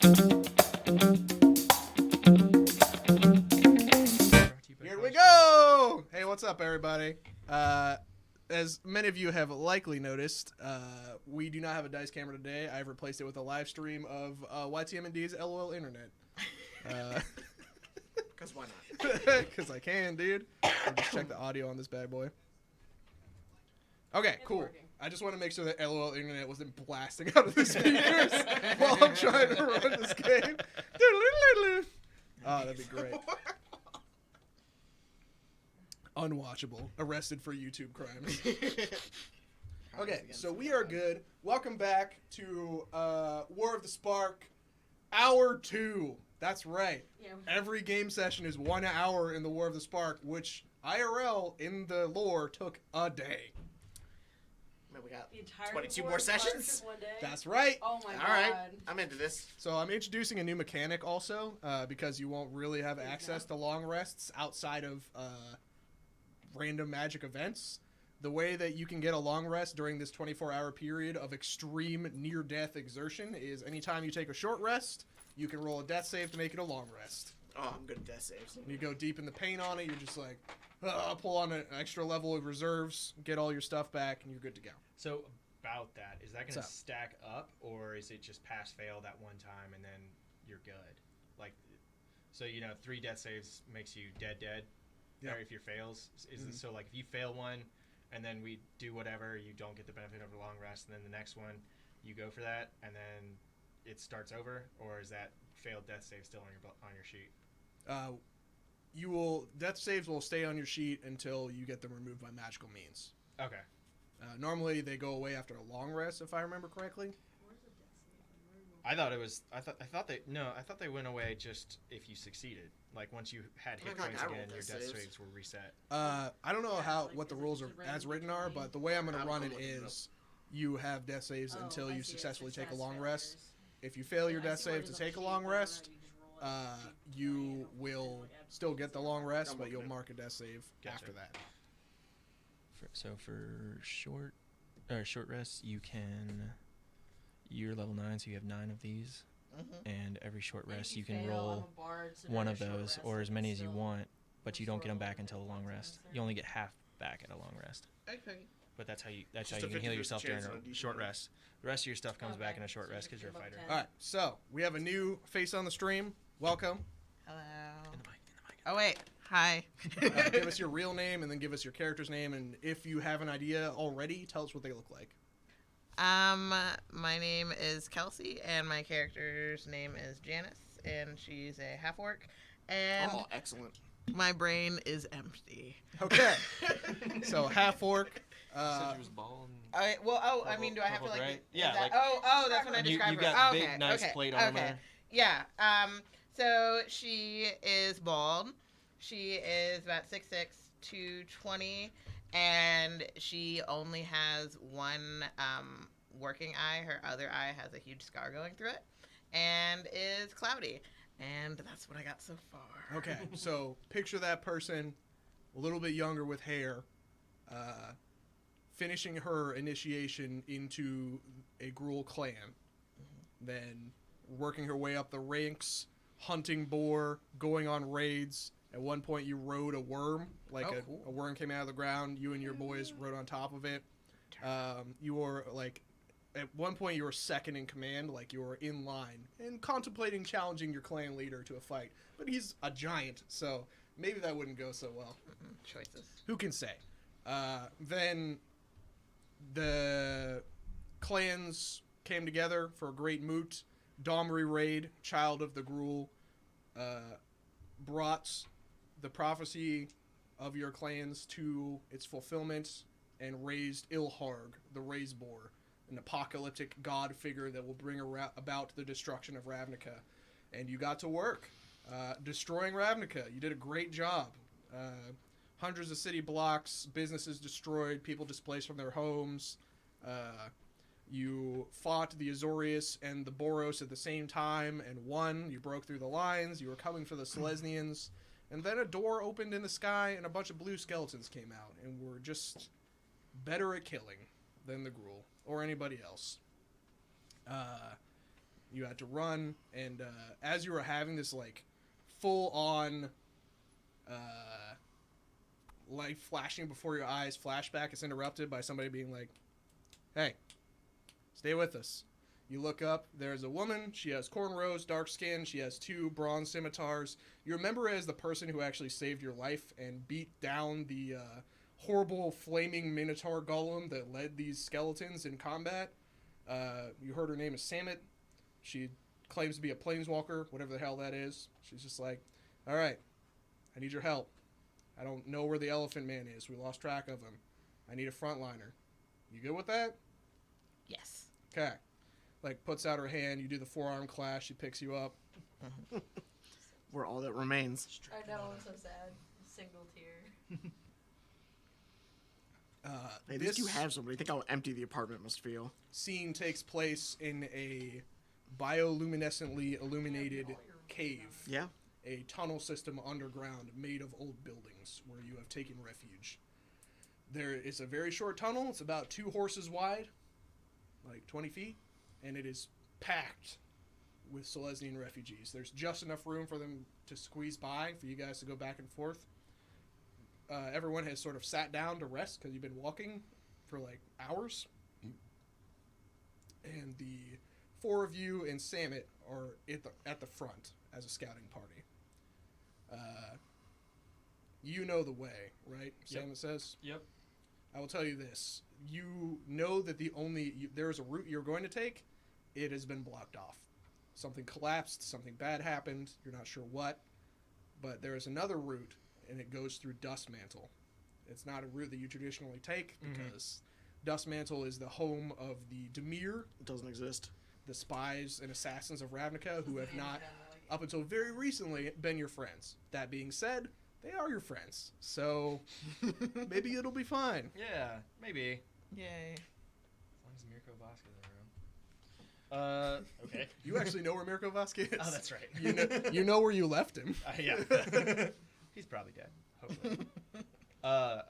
Here we go! Hey, what's up, everybody? As many of you have likely noticed, we do not have a dice camera today. I've replaced it with a live stream of YTM&D's LOL Internet. Because why not? Because I can, dude. I'll just check the audio on this bad boy. Okay, cool. Working. I just want to make sure that LOL Internet wasn't blasting out of the speakers while I'm trying to run this game. Oh, that'd be great. Unwatchable. Arrested for YouTube crimes. Okay, so we are good. Welcome back to War of the Spark, Hour 2. That's right. Yeah. Every game session is 1 hour in the War of the Spark, which IRL in the lore took a day. Man, we got The entire 22 War more of Spark sessions? took one day? That's right. Oh my god. All right, I'm into this. So I'm introducing a new mechanic also, because you won't really have access to long rests outside of random magic events. The way that you can get a long rest during this 24-hour period of extreme near-death exertion is anytime you take a short rest, you can roll a death save to make it a long rest. Oh, I'm good at death saves. You go deep in the pain on it, you're just like, pull on an extra level of reserves, get all your stuff back, and you're good to go. So about that, is that going to So- stack up, or is it just pass-fail that one time and then you're good? Like, so 3 death saves makes you dead. Yeah. Or if your fails, is it so like if you fail one, and then we do whatever, you don't get the benefit of a long rest, and then the next one, you go for that, and then it starts over, or is that failed death save still on your sheet? Death saves will stay on your sheet until you get them removed by magical means. Okay. Normally they go away after a long rest, if I remember correctly. I thought they went away just if you succeeded. Like once you had hit God, points I rolled again, your death death saves. saves were reset. I don't know like, what the is it rules just are a random as written are, D20? but the way I'm going to I'm run it looking it is you have death saves Oh, until I you see, successfully take a success long failures. rest. If you fail your I death see what save is to on the take a sheet, long whether or not rest, you just roll it on the sheet. you will still get the long rest, but you'll mark a death save Gotcha. after that. For short rests, you're level 9, so you have 9 of these, and every short And if rest you you can fail, roll I'm a bard, so one now of your short those, rest or as can many as you still want, but you don't get them back restore until a long one rest. once You only get half back at a long rest. Okay. But that's how you Just can a heal 50% yourself during chance on a a D20. short rest. The rest of your stuff comes back Okay, in a short so rest if because you're a you're above fighter. 10. All right, so we have a new face on the stream. Welcome. Hello. In the mic. Oh wait. Hi. Give us your real name and then give us your character's name, and if you have an idea already, tell us what they look like. My name is Kelsey, and my character's name is Janice, and she's a half orc, and Oh, excellent. my brain is empty. Okay. So half orc. Said you was bald. Do I have to like? Right? is Yeah, that- like- oh, that's when I You describe her. got Oh, big, okay, nice okay, plate okay. armor. Yeah. So she is bald. She is about 6'6", 220, and she only has one working eye. Her other eye has a huge scar going through it, and is cloudy. And that's what I got so far. Okay, so picture that person, a little bit younger with hair, finishing her initiation into a Gruul clan, then working her way up the ranks, hunting boar, going on raids. At one point, you rode a worm, like Oh, a cool. worm came out of the ground. You and your boys rode on top of it. You were like, at one point, you were second in command, like you were in line and contemplating challenging your clan leader to a fight. But he's a giant, so maybe that wouldn't go so well. Choices. Who can say? Then the clans came together for a great moot. Domri Raid, child of the Gruul, brought the prophecy of your clans to its fulfillment and raised Ilharg, the Raise Boar, an apocalyptic god figure that will bring about the destruction of Ravnica. And you got to work destroying Ravnica. You did a great job. Hundreds of city blocks, businesses destroyed, people displaced from their homes. You fought the Azorius and the Boros at the same time and won. You broke through the lines. You were coming for the Selesnians. And then a door opened in the sky and a bunch of blue skeletons came out and were just better at killing than the Gruul or anybody else. You had to run, and as you were having this like full-on light flashing before your eyes flashback, it's interrupted by somebody being like, "Hey, stay with us." You look up. There's a woman. She has cornrows, dark skin. She has 2 bronze scimitars. You remember her as the person who actually saved your life and beat down the horrible flaming minotaur golem that led these skeletons in combat. You heard her name is Samit. She claims to be a planeswalker, whatever the hell that is. She's just like, all right, I need your help. I don't know where the Elephant Man is. We lost track of him. I need a frontliner. You good with that? Yes. Okay. Like, puts out her hand. You do the forearm clash. She picks you up. We're all that remains. I know, I'm so sad. Single tear. Hey, This this you have somebody. Think how empty the apartment must feel. scene takes place in a bioluminescently illuminated cave. Yeah. A tunnel system underground made of old buildings where you have taken refuge. There is a very short tunnel. It's about 2 horses wide, like 20 feet, and it is packed with Silesian refugees. There's just enough room for them to squeeze by, for you guys to go back and forth. Everyone has sort of sat down to rest because you've been walking for like hours. And the 4 of you and Samit are at the front as a scouting party. You know the way, right? Yep. Samit says? Yep. I will tell you this. You know that there is a route you're going to take. It has been blocked off. Something collapsed. Something bad happened. You're not sure what. But there is another route, and it goes through Dustmantle. It's not a route that you traditionally take because Dustmantle is the home of the Dimir, It doesn't exist. the spies and assassins of Ravnica who have not, up until very recently, been your friends. That being said, they are your friends. So maybe it'll be fine. Yeah, maybe. Yay. As long as Mirko Vasquez is around. Okay. You actually know where Mirko Vasquez is. Oh, that's right. You know where you left him. Yeah. He's probably dead. Hopefully.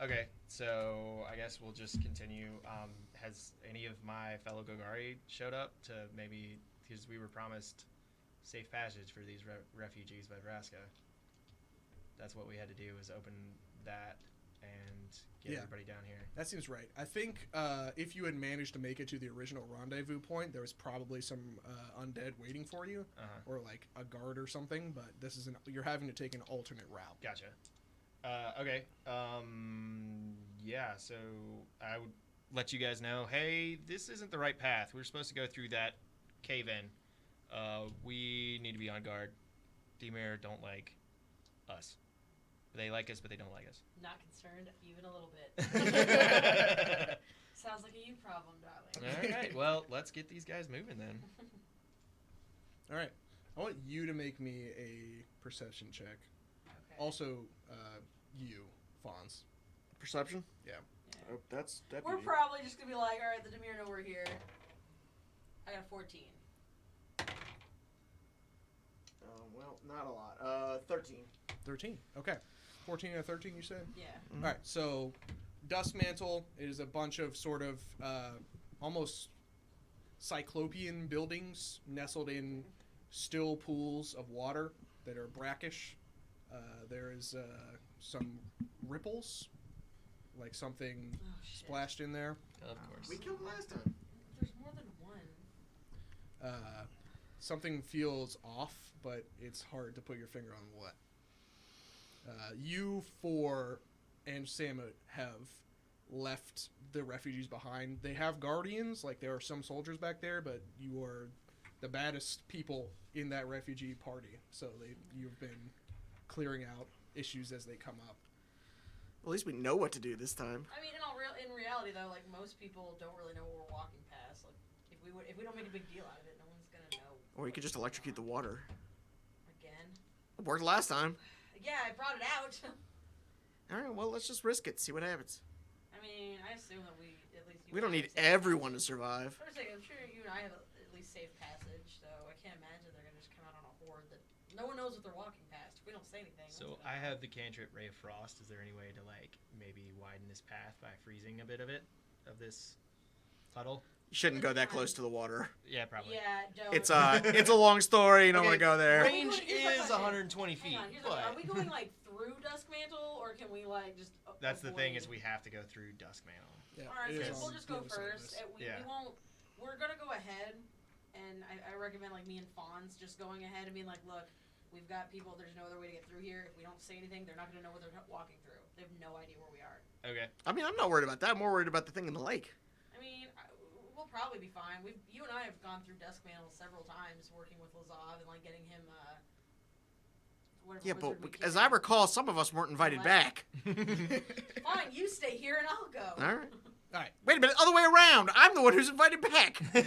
Okay, so I guess we'll just continue. Has any of my fellow Gogari showed up to maybe, because we were promised safe passage for these refugees by Vraska. That's what we had to do, was open that and get everybody down here. That seems right. I think if you had managed to make it to the original rendezvous point, there was probably some undead waiting for you, or like a guard or something. But this is you're having to take an alternate route. Gotcha. Okay. Yeah, so I would let you guys know, hey, this isn't the right path. We're supposed to go through that cave-in. We need to be on guard. Dimir don't like us. They like us, but they don't like us. Not concerned even a little bit. Sounds like a you problem, darling. All right. Well, let's get these guys moving then. All right. I want you to make me a perception check. Okay. Also, you, Fonz. Perception? Yeah. Oh, that's We're deputy. probably just gonna be like, all right, the Demir know we're here. I got a 14. Well, not a lot. 13. 13. Okay. 14 and 13, you said? Yeah. All right, so Dustmantle is a bunch of sort of almost cyclopean buildings nestled in still pools of water that are brackish. There is some ripples, like something Oh, shit. splashed in there. Of course. We killed him last time. There's more than one. Something feels off, but it's hard to put your finger on what. You 4 and Samut have left the refugees behind. They have guardians, like there are some soldiers back there, but you are the baddest people in that refugee party. So you've been clearing out issues as they come up. At least we know what to do this time. I mean, in reality though, like most people don't really know what we're walking past. Like if we don't make a big deal out of it, no one's gonna know. Or you could just electrocute the water. Again. It worked last time. Yeah, I brought it out. Alright, well, let's just risk it. See what happens. I mean, I assume that we at least. We don't need everyone to survive. I'm sure you and I have at least safe passage, so I can't imagine they're gonna just come out on a horde that no one knows what they're walking past. If we don't say anything. So I have the cantrip Ray of Frost. Is there any way to like maybe widen this path by freezing a bit of it, of this puddle? You shouldn't go that close to the water. Yeah, probably. Yeah, don't. It's a long story. You don't want to go there. Range Here's my is question. 120 feet, Hang on, here's but are we going like through Duskmantle, or can we like just? that's the thing is avoid- we have to go through Duskmantle. Yeah, All right, it so is we'll on just the go other side of first. this. And we Yeah. won't. We're gonna go ahead, and I recommend like me and Fonz just going ahead and being like, look, we've got people. There's no other way to get through here. If we don't say anything, they're not gonna know where they're walking through. They have no idea where we are. Okay. I mean, I'm not worried about that. I'm more worried about the thing in the lake. I mean, we'll probably be fine. You and I have gone through Duskmantle several times, working with Lazav and like getting him. Whatever Yeah, wizard but we as I kidnapped. recall, some of us weren't invited What? back. Fine, you stay here and I'll go. All right. All right. Wait a minute, other way around. I'm the one who's invited back. No,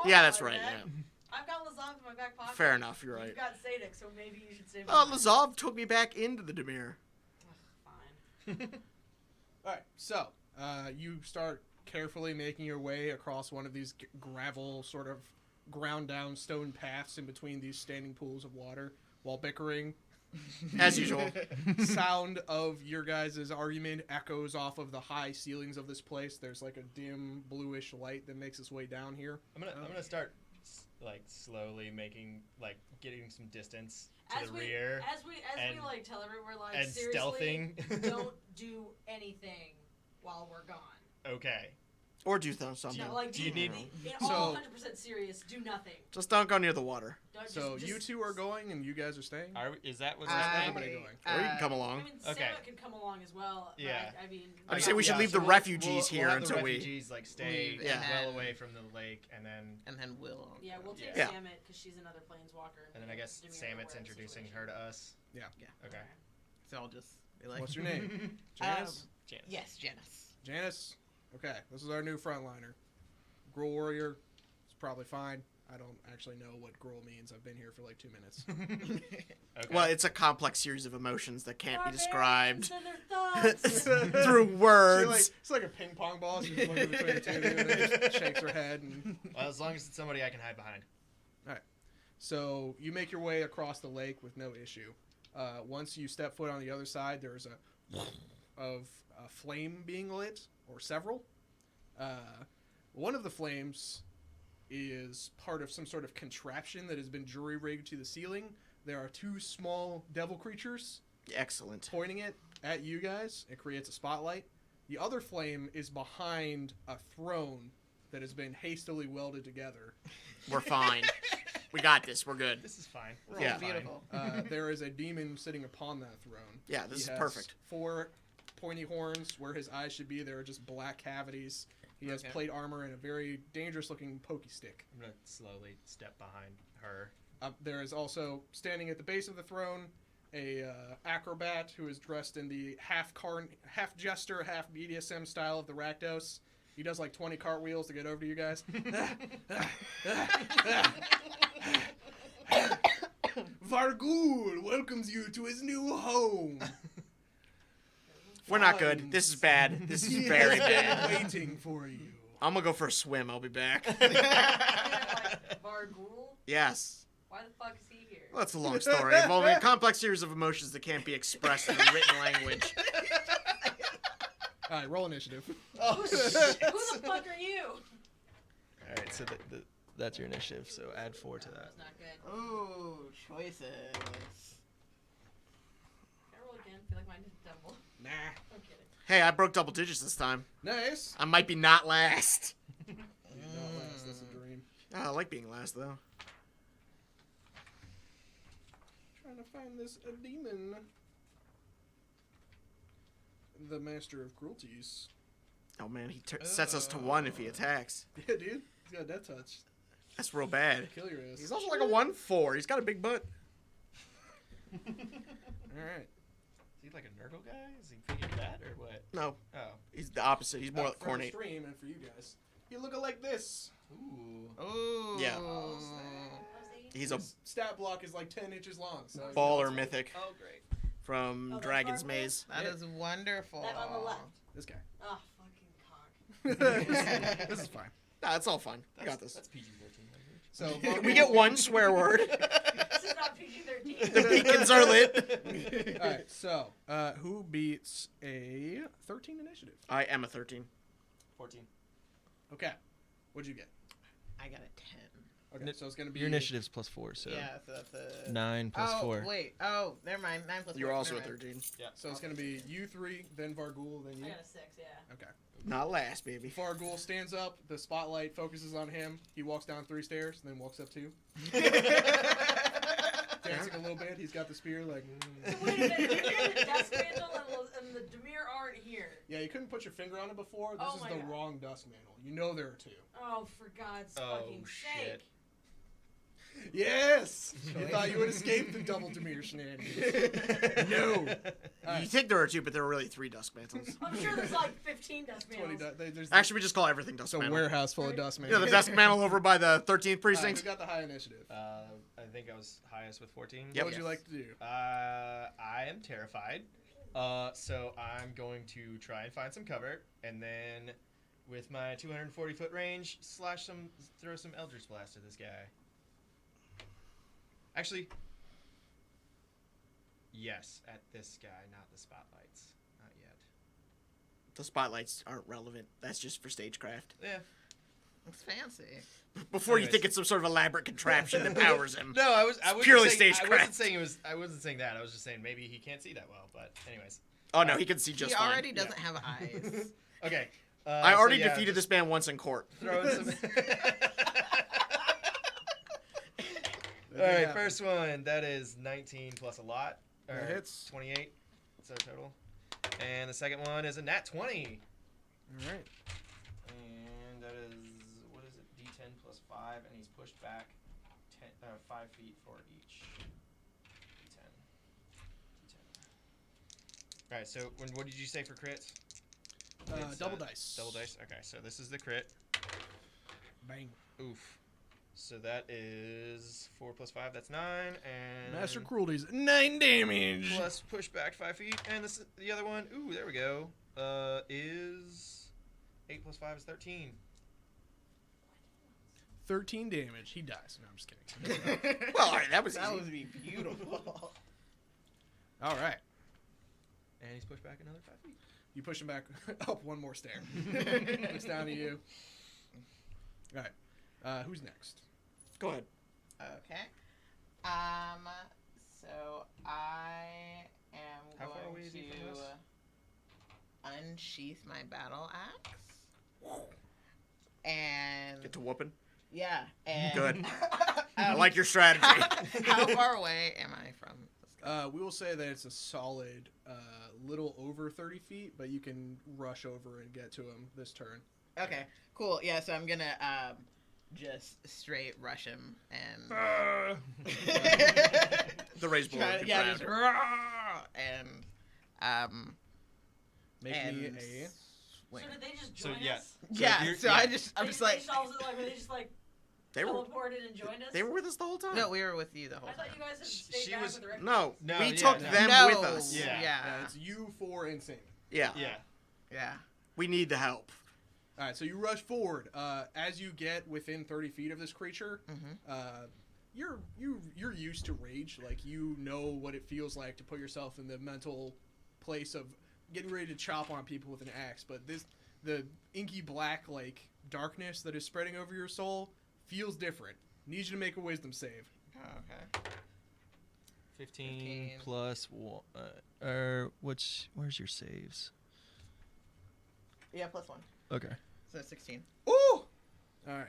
I'm Yeah, not that's like right. that. Yeah. I've got Lazav in my back pocket. Fair enough. You're right. You've got Sadek, so maybe you should stay. Oh, behind. Lazav took me back into the Demir. Fine. All right. So you start carefully making your way across one of these gravel, sort of ground down stone paths in between these standing pools of water, while bickering. As usual. Sound of your guys' argument echoes off of the high ceilings of this place. There's like a dim bluish light that makes its way down here. I'm gonna start like slowly getting some distance to As the we rear as we and- like tell everyone, we're like and seriously, stealthing. don't do anything while we're gone. Okay. Or do something. No, like do you need- in So- all 100% serious, do nothing. Just don't go near the water. Don't, So just, you two are going and you guys are staying? Is that what's I- happening? everybody going? Or you can come I along. mean, Okay. Sarah can come along as well. But Yeah. I mean, I'd say we should leave the we'll- refugees here we'll have until the we- refugees like stay leave, Yeah. well and- away from the lake, and then we'll. Yeah, we'll take Yeah. Samet because she's another planeswalker. and then I guess Demir Samet's aware of the introducing situation. her to us. Okay. So I'll just be like, What's your name? Janice? Janice. Yes, Janice. Janice? Okay, this is our new frontliner. Gruul Warrior. It's probably fine. I don't actually know what Gruul means. I've been here for like 2 minutes. Okay. Well, it's a complex series of emotions that can't be Barbarians described and their thoughts. through words. It's like a ping pong ball. She's looking between the two of you and then just shakes her head. And... Well, as long as it's somebody I can hide behind. So you make your way across the lake with no issue. Once you step foot on the other side, there's a flame being lit, or several. One of the flames is part of some sort of contraption that has been jury-rigged to the ceiling. There are two small devil creatures Excellent. pointing it at you guys. It creates a spotlight. The other flame is behind a throne that has been hastily welded together. We're fine. We got this. We're good. This is fine. We're Yeah. all beautiful. There is a demon sitting upon that throne. Yeah, this He is has perfect. 4 pointy horns where his eyes should be. There are just black cavities. He has Okay. plate armor and a very dangerous-looking pokey stick. I'm gonna slowly step behind her. There is also, standing at the base of the throne, a acrobat who is dressed in the half jester, half BDSM style of the Rakdos. He does like 20 cartwheels to get over to you guys. Vargul welcomes you to his new home. We're not good. This is bad. This is very bad. Waiting for you. I'm gonna go for a swim. I'll be back. Like Vargul? Yes. Why the fuck is he here? Well, that's a long story involving a complex series of emotions that can't be expressed in written language. All right, roll initiative. Oh Who the fuck are you? All right, so that's your initiative. So add 4 to that. That's not good. Ooh, choices. Can I roll again? I feel like mine did double. Nah. I'm kidding. Hey, I broke double digits this time. Nice. I might be not last. Not last, that's a dream. Oh, I like being last though. Trying to find this a demon. The master of cruelties. Oh man, he sets us to 1 if he attacks. Yeah, dude. He's got a death touch. That's real bad. Kill your ass. He's also like a 1/4. He's got a big butt. Alright. Is he like a Nurgle guy? Is he freaking fat or what? No, Oh. he's the opposite. He's more For the cornate. stream and for you guys. You look like this. Ooh. Ooh. Yeah. Oh, snap. He's a His stat block is like 10 inches long. So baller mythic Oh, great. from Oh, that's Dragon's Vargul? Maze. That is wonderful. That on the left. This guy. Oh, fucking cock. This is fine. Nah, it's all fine. I got this. That's PG-13 language. So We get 1 swear word. This is not PG-13. The beacons are lit. Alright, so who beats a 13 initiative? I am a 13. 14. Okay. What'd you get? I got a 10. Okay, so it's gonna be Your initiative's +4, so Yeah, so that's a 9 plus oh, 4. wait. Oh, never mind. 9 plus 4. You're also never at mind. 13. So it's gonna be you 3, then Vargul, then I you. got a 6, yeah. Okay. Not last, baby. Vargul stands up. The spotlight focuses on him. He walks down 3 stairs, and then walks up 2. Dancing a little bit. He's got the spear, like. Wait a minute, you're the Dusk Mantle and the Demir aren't here. Yeah, you couldn't put your finger on it before. This Oh is my the God. wrong Dusk Mantle. You know there are 2. Oh, for God's Oh, fucking shit. sake. Yes! You thought you would escape the double Demir shenanigans. No! You think there are 2, but there are really 3 Dusk Mantles. I'm sure there's like 15 Dusk 20 Mantles. there's Actually, we just call everything Dusk a Mantle. warehouse full of Dusk Yeah, Mantles. the Dusk Mantle over by the 13th Alright, precinct. who got the high initiative? I think I was highest with 14. Yep. What would you like to do? I am terrified. So I'm going to try and find some cover, and then with my 240-foot range, throw some Eldritch Blast at this guy. Actually, yes, at this guy, not the spotlights. Not yet. The spotlights aren't relevant. That's just for stagecraft. Yeah. It's fancy. Before you Anyways. think it's some sort of elaborate contraption that powers him. No, I wasn't purely saying, stagecraft. I wasn't saying that. I was just saying maybe he can't see that well. But anyways. Oh no, he can see just He fine. already doesn't have eyes. Okay. I already so yeah, defeated just this man once in court. throwing some. That All did right, happen. first one. That is 19 plus a lot. Or That hits. 28. So total. And the second one is a nat 20. All right. And that is, what is it? D10 plus 5. And he's pushed back 5 feet for each. D10. D10. All right, so what did you say for crits? It's, Double dice. Double dice. Okay, so this is the crit. Bang. Oof. So that is 4 plus 5. That's 9. And Master Cruelties, 9 damage. plus push back 5 feet. And the other one, ooh, there we go, is 8 plus 5 is 13. 13 damage. He dies. No, I'm just kidding. Well, all right, that was That easy. would be beautiful. All right. And he's pushed back another 5 feet. You push him back up one more stair. Looks down to you. All right. Who's next? Go ahead. Okay. So I am How far away going is he from us? to unsheath my battle axe. And Get to whooping. yeah, and Good. I like your strategy. How far away am I from this guy? We will say that it's a solid little over 30 feet, but you can rush over and get to him this turn. Okay, cool. Yeah, so I'm gonna just straight rush him and The raised board. try, would be yeah, proud. just and Make and me a. swing. So did they just So, join yeah. us? Yeah, you're- so yeah. I'm just They like just like They were teleported and joined us? they were with us the whole time. no, we were with you the whole I time. thought you guys had stayed She back was- with the rest. No, No, we yeah, took no. them no, with us. Yeah. yeah, It's you 4 and Sammy. Yeah. Yeah. yeah. We need the help. All right, so you rush forward. As you get within 30 feet of this creature, Mhm. you're used to rage. Like, you know what it feels like to put yourself in the mental place of getting ready to chop on people with an axe. But the inky black like darkness that is spreading over your soul feels different. Need you to make a wisdom save. Oh, okay. 15. plus 1. Where's your saves? Yeah, plus 1. Okay. So 16. Ooh! All right.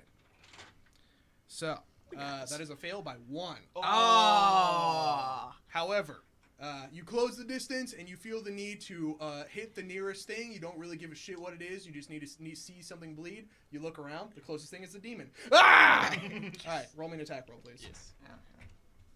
So that is a fail by 1. Oh. However, you close the distance and you feel the need to hit the nearest thing. You don't really give a shit what it is. You just need to see something bleed. You look around. The closest thing is the demon. Ah! All right, roll me an attack roll, please. Yes. Okay.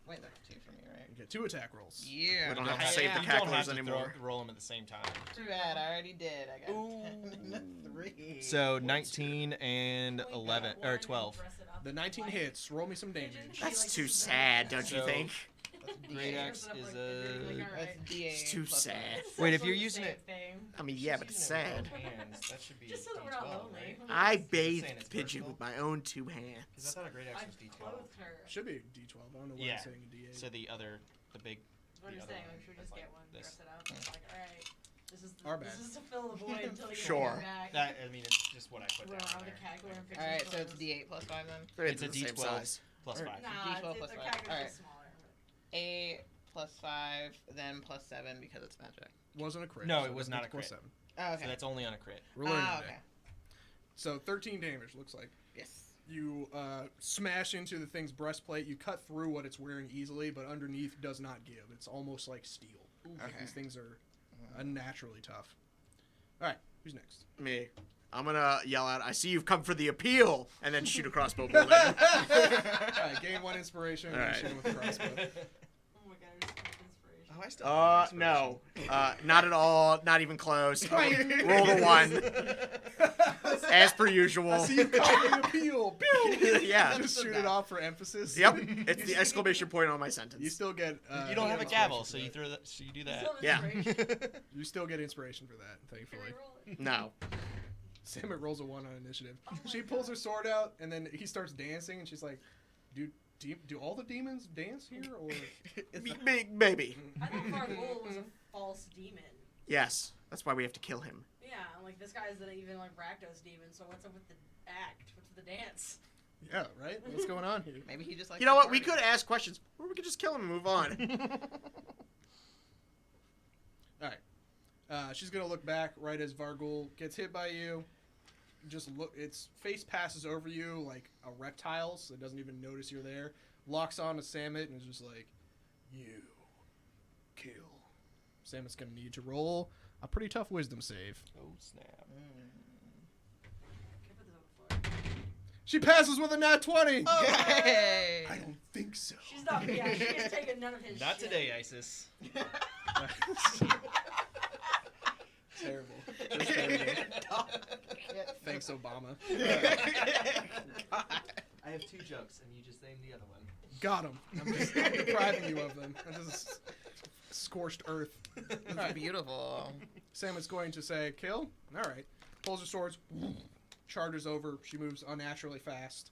Wait, that's 2 for me, right? You get 2 attack rolls. Yeah. We don't have to I save the am. You don't cacklers have to anymore. roll them at the same time. Too bad, I already did. I got Ooh. 10 and a 3. So 19 and Only got 11 one or and 12. dress it up The 19 like- hits. Roll me some damage. That's too sad, don't you So- think? Great Yeah, axe dress it up is like they're doing, like, a- alright. That's D8 It's too plus sad. It's Wait, if also you're the using same it- thing. I mean, yeah, but it's Using it with sad. both hands, that should be Just so that we're not D12, lonely. right? I Saying bathed it's Pigeon versatile? with my own 2 Because I hands. thought a great axe I was D12. clothed her. Should be D12. I don't know why Yeah. I'm saying a D8. So the big. I'm The just other saying, one we should that's just like get one, this. dress it up. It's like, alright. Our bad. This is to fill the void until you Sure. come back. I mean, it's just what I put Roll down out the there. calculator and fix All right, your so it's photos. D8 plus 5 then. It's a the same D12 size. plus Or- 5. Nah, D12 the plus five. calculator's Alright. just smaller. 8 plus 5, then plus 7 because it's magic. Wasn't a crit. No, so it was that's not a plus crit. 7. Oh, okay. So that's only on a crit. We're learning today. Okay. So 13 damage looks like. Yes. You smash into the thing's breastplate. You cut through what it's wearing easily, but underneath does not give. It's almost like steel. Like Okay. these things are unnaturally tough. All right, who's next? Me. I'm gonna yell out, "I see you've come for the appeal," and then shoot a crossbow bolt at him. All right, gain 1 inspiration. All And right. shoot him with a crossbow. Oh my god, I just got inspiration. Oh, I still have No. Not at all. Not even close. Roll a 1. As per usual. I see you come for the appeal. Pew! Yeah. Just shoot it off for emphasis. Yep. It's the exclamation point on my sentence. You still get. You don't have a inspiration gavel, for so you that. throw that. So you do Still that. have Yeah. inspiration. You still get inspiration for that, Can thankfully. I roll it? No. Samet rolls a 1 on initiative. Oh my She pulls God. her sword out, and then he starts dancing, and she's like, "Do all the demons dance here, or?" Maybe. I thought Vargul was a false demon. Yes. That's why we have to kill him. Yeah, and like this guy isn't even like Rakdos demon, so what's up with the act? What's with the dance? Yeah, right. What's going on here? Maybe he just likes You know to what? We party. could ask questions, or we could just kill him and move on. All right. She's gonna look back right as Vargul gets hit by you. Just look. Its face passes over you like a reptile, so it doesn't even notice you're there. Locks on to Samet and is just like, "You kill." Samet's gonna need to roll a pretty tough wisdom save. Oh snap! Can I put this on the floor? She passes with a nat 20. Yay! I don't think so. She's not. Yeah, she has taken none of his. Not shit. today, Isis. Terrible. Just terrible. Thanks, Obama. I have 2 jokes, and you just named the other one. Got him. I'm depriving you of them. This is scorched earth. It's Alright. beautiful. Sam is going to say, kill. All right. Pulls her swords, charges over. She moves unnaturally fast.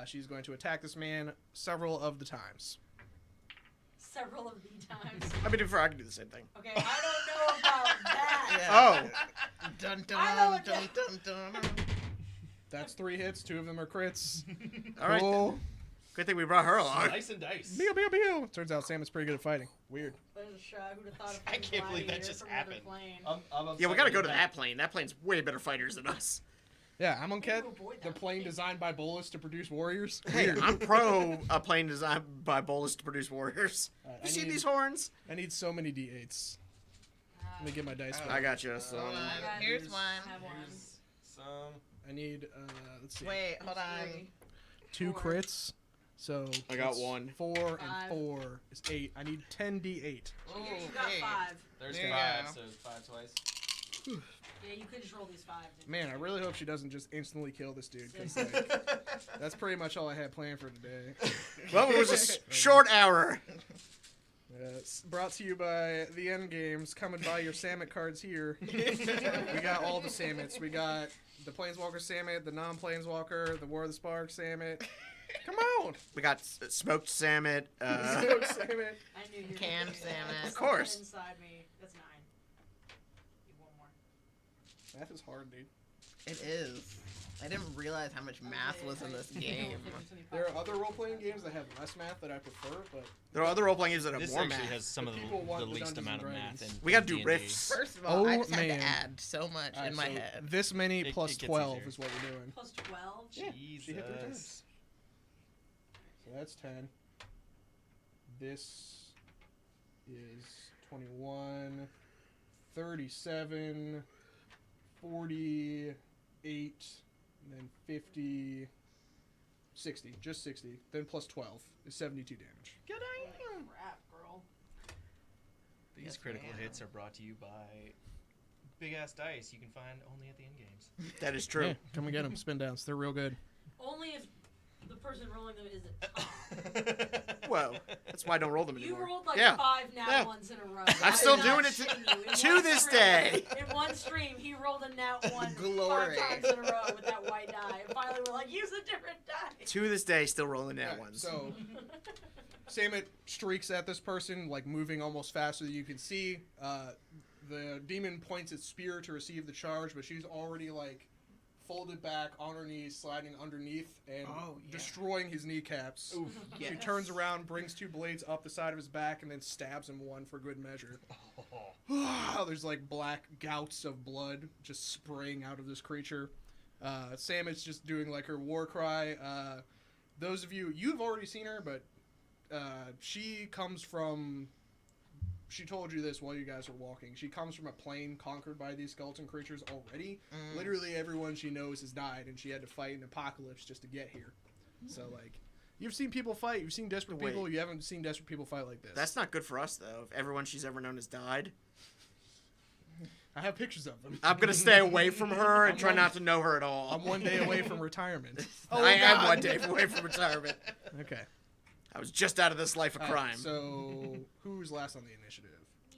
She's going to attack this man several of the times. Several of the times. I mean, I can do the same thing. Okay, I don't know about that. Yeah. Oh. Dun I know dun what dun that- dun dun. That's 3 hits. 2 of them are crits. All right. Cool. Then. Good thing we brought her along. Slice and dice. Pew, pew, pew. Turns out Sam is pretty good at fighting. Weird. There's a shot. Who'd have thought of I can't believe that Gladiator just from another happened. plane? Yeah, we gotta go to that plane. That plane's way better fighters than us. Yeah, I'm on Maybe Ket, we'll avoid the that plane plane. designed by Bolus to produce warriors. Hey, I'm pro a plane designed by Bolus to produce warriors. Alright, You I see need- these horns? I need so many d8s. Let me get my dice. Oh. back. I got you. So. Hold on. got Here's these. one. I have one. Some. I need, let's see. Wait, hold on. 2 4. crits. So I got that's 1. 4 5. and 4 is 8. I need 10 d8. Well, you got Okay. 5. There's There you 5, go. so 5 twice. Yeah, you could just roll these 5. didn't Man, you? I really hope she doesn't just instantly kill this dude. 'Cause, Six. like, that's pretty much all I had planned for today. Well, it was a short hour. It's brought to you by the End Games. Coming by your Samet cards here. We got all the Samets. We got the Planeswalker Samet, the non-Planeswalker, the War of the Spark Samet. Come on! We got smoked salmon. Samet. I knew you were Canned gonna do that. salmon. There's Of course. something Inside me. That's 9. Need one more. Math is hard, dude. It is. I didn't realize how much math was in this game. There are other role-playing games that have less math that I prefer, but There are other role-playing games that have This more actually math. has some The of people the want the least Dungeons amount of and math. Dragons. We gotta do D&D. riffs. First of all, I Oh, just had man. to add so much Alright, in my so head. this many It- plus it gets 12 easier. is what we're doing. Plus 12? Yeah. She hit 3 Jesus. times. So that's 10. This is 21, 37, 48, and then 50, 60. Just 60. Then plus 12 is 72 damage. Good Holy crap, girl. These Yes, critical ma'am. hits are brought to you by big ass dice you can find only at the end games. That is true. Yeah, come and get them. Spin downs. They're real good. Only if the person rolling them is a Tom. Well, that's why I don't roll them You anymore. rolled like Yeah. 5 nat Yeah. ones in a row. I'm still not doing it shitting you. In to one this stream- day. In one stream, he rolled a nat 1 Glory. 5 times in a row with that white die. And finally, we're like, use a different die. To this day, still rolling that Alright, ones. So, Samet streaks at this person, like moving almost faster than you can see. The demon points its spear to receive the charge, but she's already like folded back on her knees, sliding underneath and destroying his kneecaps. Oof. She turns around, brings 2 blades up the side of his back, and then stabs him one for good measure. There's like black gouts of blood just spraying out of this creature. Sam is just doing like her war cry. Those of you've already seen her, but she comes from. She told you this while you guys were walking. She comes from a plane conquered by these skeleton creatures already. Literally everyone she knows has died, and she had to fight an apocalypse just to get here. So, like, you've seen people fight. You've seen desperate people. You haven't seen desperate people fight like this. That's not good for us, though. If everyone she's ever known has died. I have pictures of them. I'm going to stay away from her and try not to know her at all. I'm 1 day away from retirement. I am 1 day away from retirement. Okay. I was just out of this life of crime. So, who's last on the initiative?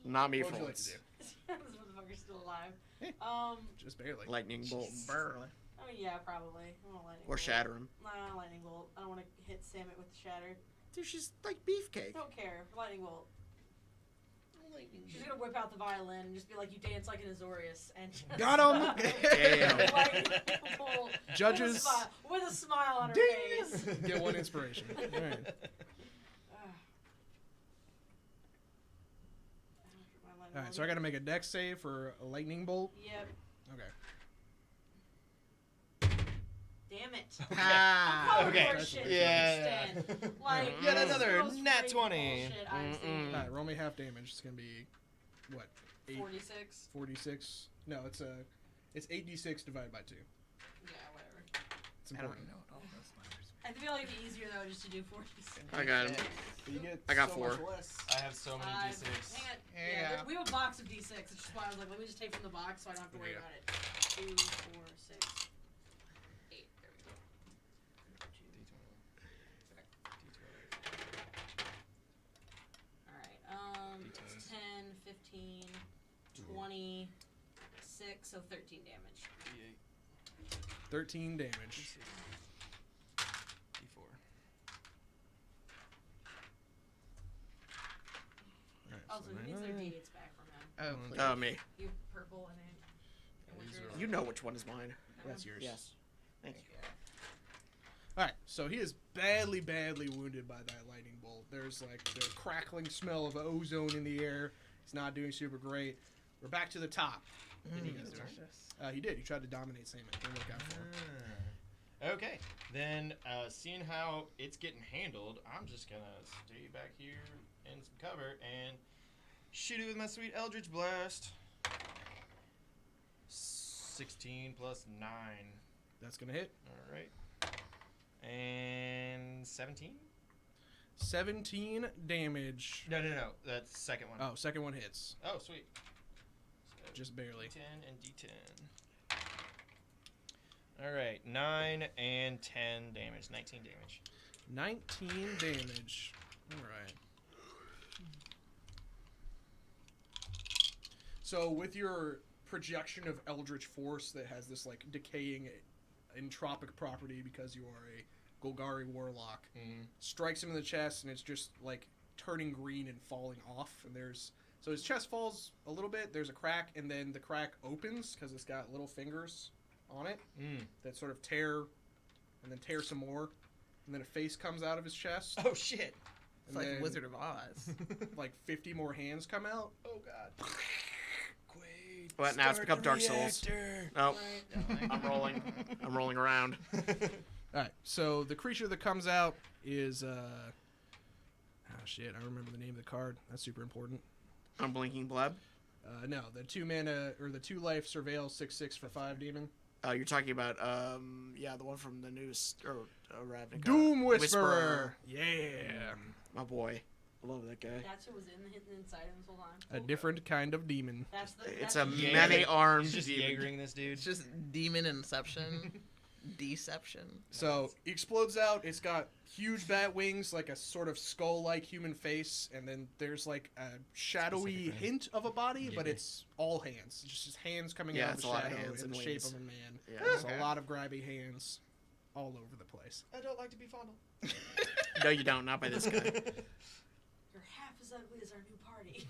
Not me What for would you like to once. do? This motherfucker's still alive. Just barely. Lightning bolt. Barely. I mean, yeah, probably. I want lightning Or bolt. shatter him. Nah, lightning bolt. I don't want to hit Samet with the shatter. Dude, she's like beefcake. Don't care. Lightning bolt. She's gonna whip out the violin and just be like, "You dance like an Azorius," and just Got him! Damn. lightning bolt Judges. with a smile on her Ding! face. Get 1 inspiration. All right. All right, so I got to make a dex save for a lightning bolt. Yep. Okay. Damn it. Ah. I'm Okay. calling shit to Yeah. an extent. Like, Yet this is another the most nat crazy 20. bullshit I've seen. All right, roll me half damage. It's gonna be what? 46. 46. No, it's 8d6 divided by 2. Yeah, whatever. It's important. I feel like it'd be easier though just to do 46. I got him. But you get I got so 4. much less. I have so many Hang d6. on. Here you Yeah, go. we have a box of d6, which is why I was like, let me just take from the box so I don't have to worry Yeah. about it. 2, 4, 6, 8. There we go. Alright, it's 10, 15, 26, so 13 damage. 13 damage. D4. All right, Also, who needs their d8s back from him? Oh, please. Oh, me. You have purple and it. And what's yours? You know which one is mine. that's yours. Yes. Thank you. All right, so he is badly, badly wounded by that lightning bolt. There's like the crackling smell of ozone in the air. He's not doing super great. We're back to the top. Did he get there? He did. He tried to dominate Samet. Didn't work out for him. Okay, then seeing how it's getting handled, I'm just gonna stay back here in some cover and shoot it with my sweet Eldritch Blast. 16 plus 9. That's gonna hit. All right. And 17? 17 damage. No. That's the second one. Oh, second one hits. Oh, sweet. So Just barely. D10 and D10. All right, 9 and 10 damage. 19 damage. 19 damage. All right. So with your projection of Eldritch Force that has this like decaying entropic property because you are a Golgari warlock, strikes him in the chest and it's just like turning green and falling off. And so his chest falls a little bit. There's a crack, and then the crack opens because it's got little fingers on it that sort of tear, and then tear some more, and then a face comes out of his chest. Oh, shit. It's and like then, Wizard of Oz. like 50 more hands come out. Oh, God. But now it's become Dark Souls. Oh, Right. I'm rolling. I'm rolling around. All right, so the creature that comes out is oh shit, I remember the name of the card. That's super important. Unblinking Bleb. No, the 2 mana or the 2 life surveil 6/6 for 5 demon. You're talking about the one from the news or Ravnica. Doom Whisperer. Yeah, My boy. I love that guy. That's who was inside him this whole time. a different kind of demon. It's That's a the- many-armed He's just demon. Jaegering this dude. It's just demon inception. Deception. So he explodes out. It's got huge bat wings, like a sort of skull-like human face, and then there's like a shadowy Specific hint of a body, but Yeah. it's all hands. It's just hands coming Yeah, out of it's the a lot of shadow hands in and the shape wings. of a man. Yeah. There's Okay. a lot of grabby hands all over the place. I don't like to be fondled. No, you don't. Not by this guy. You're half as ugly as our new party.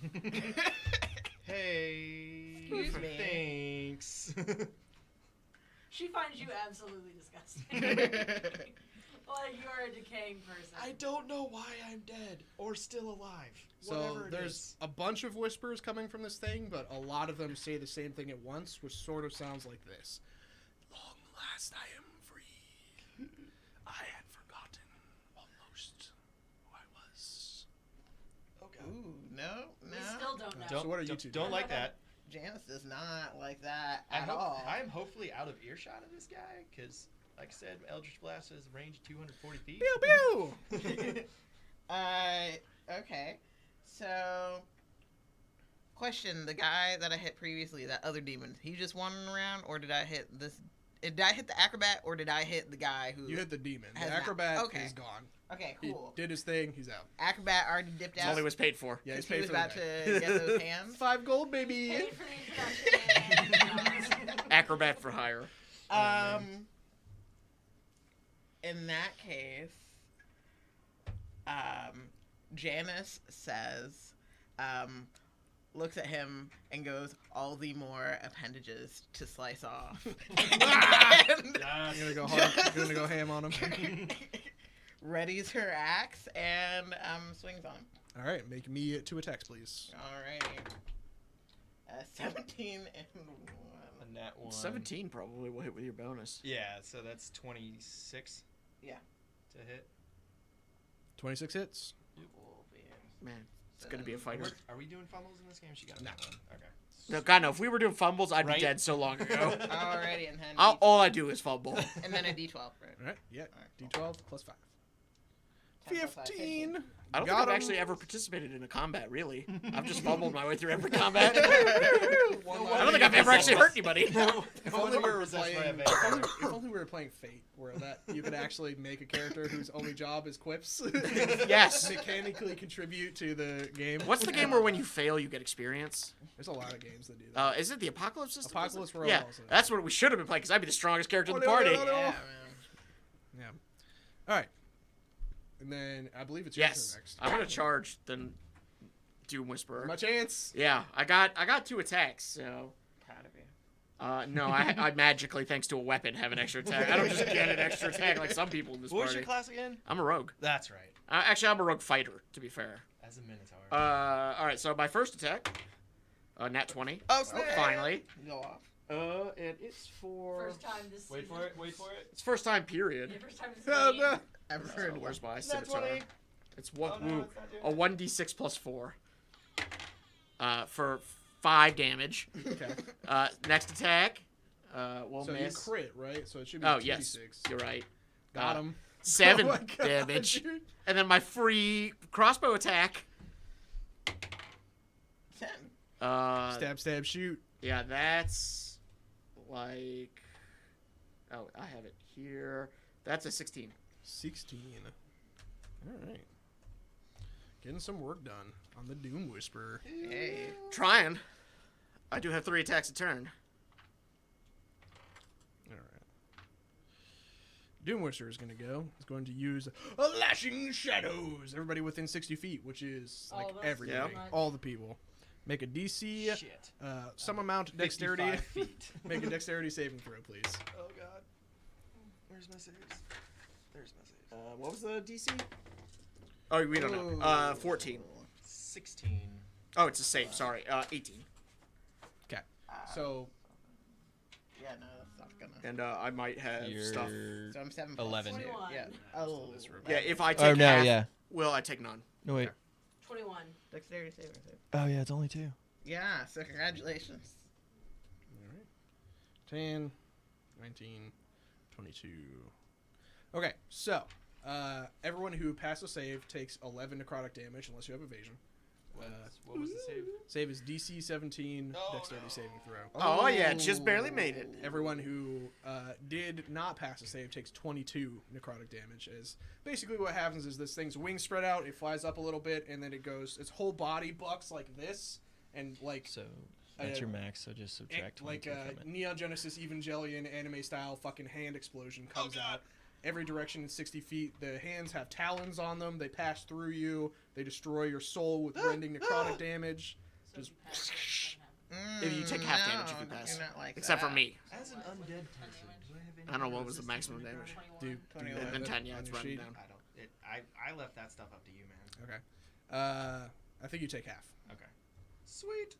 Hey. Excuse me. Thanks. She finds you absolutely disgusting. Like you are a decaying person. I don't know why I'm dead or still alive. So Whatever it there's is. a bunch of whispers coming from this thing, but a lot of them say the same thing at once, which sort of sounds like this. Long last I am free. I had forgotten almost who I was. Oh god. Ooh, no. We still don't know. Don't, So what are you don't, two don't doing? like that. Janice does not like that at all. I'm hopefully out of earshot of this guy, because, like I said, Eldritch Blast has a range of 240 feet. Pew pew! Okay. So, question: the guy that I hit previously, that other demon, he just wandering around, or did I hit this? Did I hit the acrobat, or did I hit the guy who? You hit the demon. The Has not- acrobat okay. is gone. Okay, He cool. did his thing. He's out. Acrobat already dipped That's out. all he was paid for. Yeah, he's 'cause he paid was for the about day. to get those hands. 5 gold, baby. Paid for the introduction. Acrobat for hire. In that case, Janice says, looks at him and goes, "All the more appendages to slice off." And I'm gonna go ham on him. readies her axe and swings on him. All right, make me 2 attacks, please. Alrighty. 17 and 1. A nat 1. 17 probably will hit with your bonus. Yeah, so that's 26. Yeah. To hit. 26 hits. Man, it's gonna be a fighter. Are we doing fumbles in this game? She got No. that one. Okay. No, God, no. If we were doing fumbles, I'd Right? be dead so long ago. Alrighty, and then All I do is fumble. and then a D12, right? All right, yeah. Alright, D12 plus 5. 10 plus 5, 15. I don't Got think I've him. actually ever participated in a combat, really. I've just fumbled my way through every combat. One I don't think I've ever actually hurt anybody. If only, we were Possessed by a playing, vampire. if only we were playing Fate, where that you could actually make a character whose only job is quips. Yes. Mechanically contribute to the game. What's the game where when you fail, you get experience? There's a lot of games that do that. Is it the Apocalypse system? Apocalypse World Yeah, also. that's what we should have been playing, because I'd be the strongest character in the Oh, no, party. no, no, no. Yeah, man. Yeah. All right. And then I believe it's your Yes. turn next. I'm going to charge the Doom Whisperer. My chance. Yeah, I got 2 attacks, so... Proud of you. No, I magically, thanks to a weapon, have an extra attack. I don't just get an extra attack like some people in this What was party. your class again? I'm a rogue. That's right. Actually, I'm a rogue fighter, to be fair. As a Minotaur. All right, so my first attack, nat 20. Oh, Finally. Go off. And it's for... First time this Wait season. for it. Wait for it. It's first time, period. Yeah, first time this Oh, game. no. Ever. Where's my Nat scimitar? 20. It's one, Oh, no, ooh, it's not doing a 1d6 plus 4. For 5 damage. Okay. Next attack, we'll So miss. you crit, right? So it should be Oh, 2d6. yes. You're right. Got him. 7 Oh my God, damage. dude. And then my free crossbow attack. 10. Stab, stab, shoot. Yeah, that's like... Oh, I have it here. That's a 16. 16. All right. Getting some work done on the Doom Whisperer. Hey. Trying. I do have 3 attacks a turn. All right. Doom Whisperer is going to go. He's going to use a Lashing Shadows. Everybody within 60 feet, which is like All of us? everybody. Yeah. All the people. Make a DC, Shit. some amount of dexterity. 55 feet. Make a dexterity saving throw, please. Oh god. Where's my saves? There's my saves. What was the DC? Oh, we don't know. 14. 16. Oh, it's a save. Sorry. 18. Okay. So, Yeah, no, that's not gonna. And I might have You're stuff. So I'm 7. 11. 21. Yeah. Oh. Yeah, if I Oh take no, half, yeah. will I take none? No wait. 21. Dexterity saving throw. Oh yeah, it's only 2. Yeah, so congratulations. all right. 10, 19, 22. Okay, so everyone who passes save takes 11 necrotic damage unless you have evasion. What was the save? Save is DC 17 Oh, dexterity no. saving throw. Oh, yeah, just barely made it. Everyone who did not pass a save takes 22 necrotic damage. As basically what happens is this thing's wings spread out, it flies up a little bit, and then it goes. Its whole body bucks like this, and like So that's your max. So just subtract 22 like from it. Neon Genesis Evangelion anime style fucking hand explosion comes out. Every direction in 60 feet. The hands have talons on them. They pass through you. They destroy your soul with rending necrotic damage. So Just- if you pass it, it doesn't If you take half damage if you No, pass. you're not like Except for that. me. As an undead person, do I have any? I don't know what was the resistance maximum to damage. 21. Do 21. that And 10, yeah, on it's your running sheet. down. I don't. I left that stuff up to you, man. Okay. I think you take half. Okay. Sweet.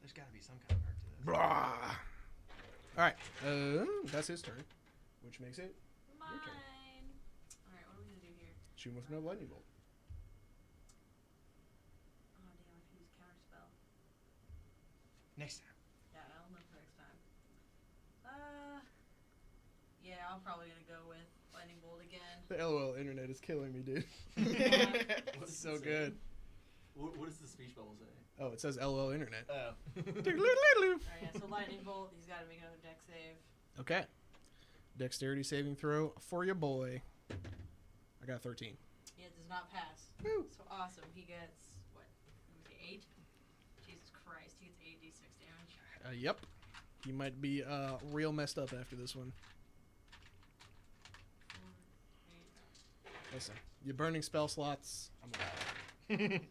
There's got to be some kind of perk to this. Blah. All right. That's his turn, which makes it Mine. Your turn. Alright, what are we gonna do here? shoot with no lightning bolt. Oh damn, I can use counter spell. Next time. Yeah, I'll know for next time. Yeah, I'm probably gonna go with lightning bolt again. The LOL internet is killing me, dude. What's So it say? good. What does the speech bubble say? Oh, it says LOL internet. Oh. Alright, yeah, so lightning bolt, he's gotta make another deck save. Okay. Dexterity saving throw for your boy. I got 13. Yeah, it does not pass. Woo. So awesome. He gets, what? Let me see, 8? Jesus Christ, he gets 8d6 damage. Yep. You might be real messed up after this one. 4, 8. Listen, you're burning spell slots. I'm allowed.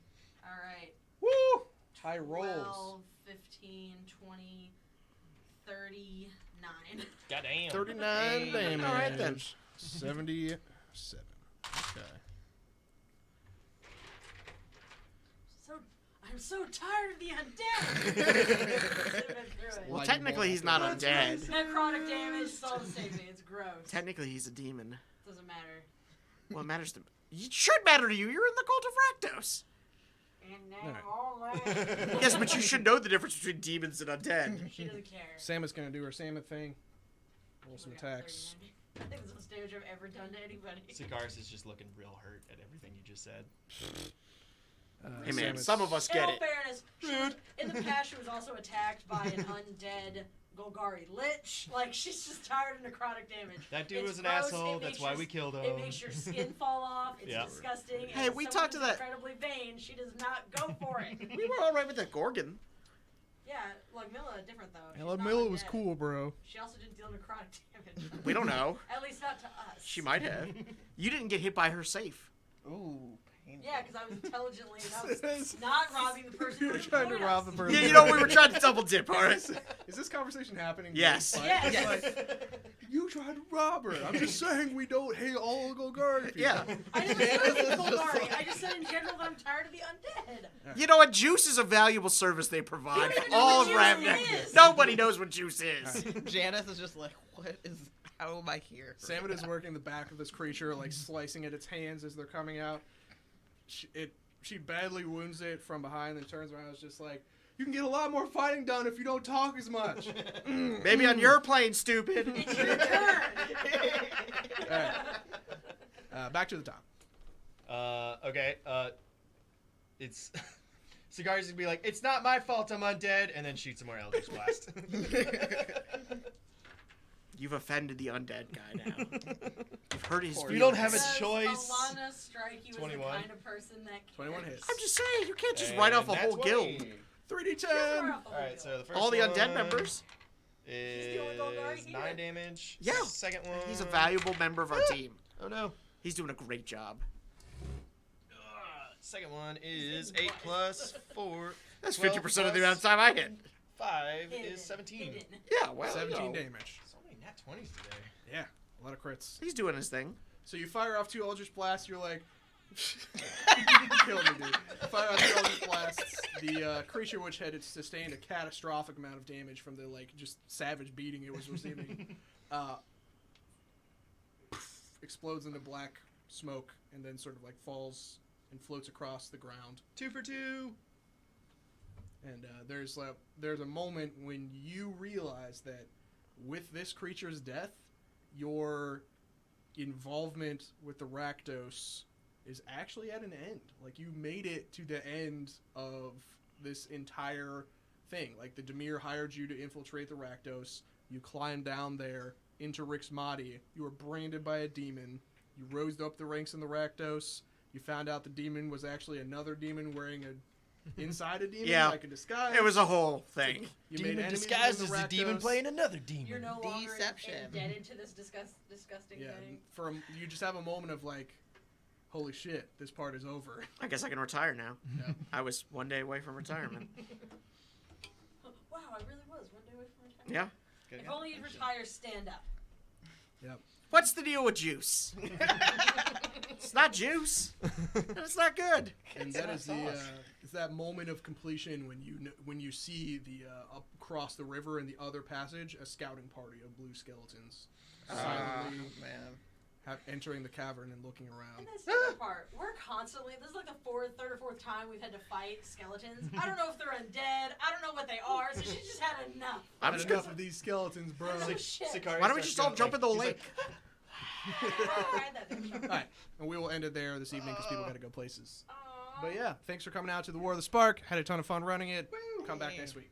Alright. Woo! High rolls. 12, 15, 20, 39. Goddamn. 39 Hey. damage. All right, then. 77. Okay. I'm so tired of the undead! Sit back through it. Well, Lightning technically bolt he's after not that. undead. Necrotic damage, it's all the same thing. It's gross. Technically he's a demon. Doesn't matter. Well, it matters to it should matter to you. You're in the cult of Rakdos. And Alright. now all that. Yes, but you should know the difference between demons and undead. She doesn't care. Samus gonna do her Samus thing. Roll some She got attacks. 39. I think it's the most damage I've ever done to anybody. Sikaris is just looking real hurt at everything you just said. Hey man, Samus- some of us In get all it. fairness, she was, in the past she was also attacked by an undead Golgari Lich. Like, she's just tired of necrotic damage. That dude It's was an gross, asshole. it That's makes why your- we killed him. It makes your skin fall off. It's Yeah. disgusting. and Hey, as we someone talked to who's that- incredibly vain, she does not go for it. We were all right with that Gorgon. Yeah, like Milla, different though. She's Ella not Miller was undead. cool, bro. She also didn't deal necrotic damage. We don't know. At least not to us. She might have. You didn't get hit by her safe. Ooh, painful. Yeah, because I was intelligently, and I was not robbing the person You who were trying to employed rob us. the person. Yeah, you know, we were trying to double dip, alright? Is this conversation happening? Yes. Like, Yes. like, you tried to rob her. I'm just saying we don't hate all Golgari people. Yeah. I didn't say anything Golgari. I just said in general that I'm tired of the undead. You know what? Juice is a valuable service they provide don't for even know all what of juice Ravnica. is. Nobody knows what juice is. Janice is just like, what is? How am I here? Samus is working the back of this creature, like slicing at its hands as they're coming out. She badly wounds it from behind, and turns around and is just like, "You can get a lot more fighting done if you don't talk as much." Maybe on your plane, stupid. It's your turn. Alright. Back to the top. Okay. It's Sikaris gonna be like, "It's not my fault I'm undead," and then shoots some more Eldritch Blast. You've offended the undead guy now. You've hurt his You You don't feelings. have a Does choice. Alana strike you as the 21. kind of person that 21 cares? hits. I'm just saying, you can't just write off a And whole that's guild. 20. 3d10. She doesn't write off the whole All right, guild. so the first All the one undead members. He's the only Golgari is here. 9 damage. Yeah. Second one. He's a valuable member of our team. Oh no. He's doing a great job. Second one is 8 plus 4. That's 12 50% of the plus amount of time I hit. 5 Hidden, is 17. hidden. Yeah, well, 17 you know, damage. So many nat 20s today. Yeah, a lot of crits. he's doing his thing. So you fire off 2 Eldritch Blasts, you're like... Kill me, dude. You fire off 2 Eldritch Blasts, the creature which had sustained a catastrophic amount of damage from the, like, just savage beating it was receiving, explodes into black smoke and then sort of, like, falls and floats across the ground. 2 for 2. And there's a moment when you realize that with this creature's death, your involvement with the Rakdos is actually at an end. Like, you made it to the end of this entire thing. Like, the Dimir hired you to infiltrate the Rakdos. You climbed down there into Rixmati. You were branded by a demon. You rose up the ranks in the Rakdos. You found out the demon was actually another demon wearing inside a demon, Yeah. like a disguise. It was a whole thing. You Demon made enemies disguised within as the a demon Rakdos. playing another demon. You're no longer Deception. indebted to this disgusting Yeah, thing. you just have a moment of like, holy shit, this part is over. I guess I can retire now. Yeah. I was one day away from retirement. wow, I really was one day away from retirement. Yeah. If only you'd retire stand up. What's the deal with juice? It's not juice. It's not good. And that is it's that moment of completion when you see the up across the river in the other passage a scouting party of blue skeletons silently entering the cavern and looking around. And that's the other part. We're constantly. This is like the third or fourth time we've had to fight skeletons. I don't know if they're undead. I don't know what they are. So she just had enough. I'm Had just enough gonna, of these skeletons, bro. Oh, shit. Sicario why don't we starts just all going, jump in the he's lake? Ride that bitch. All right, and we will end it there this evening because people got to go places. Aw. But yeah, thanks for coming out to the War of the Spark. Had a ton of fun running it. Come back next week.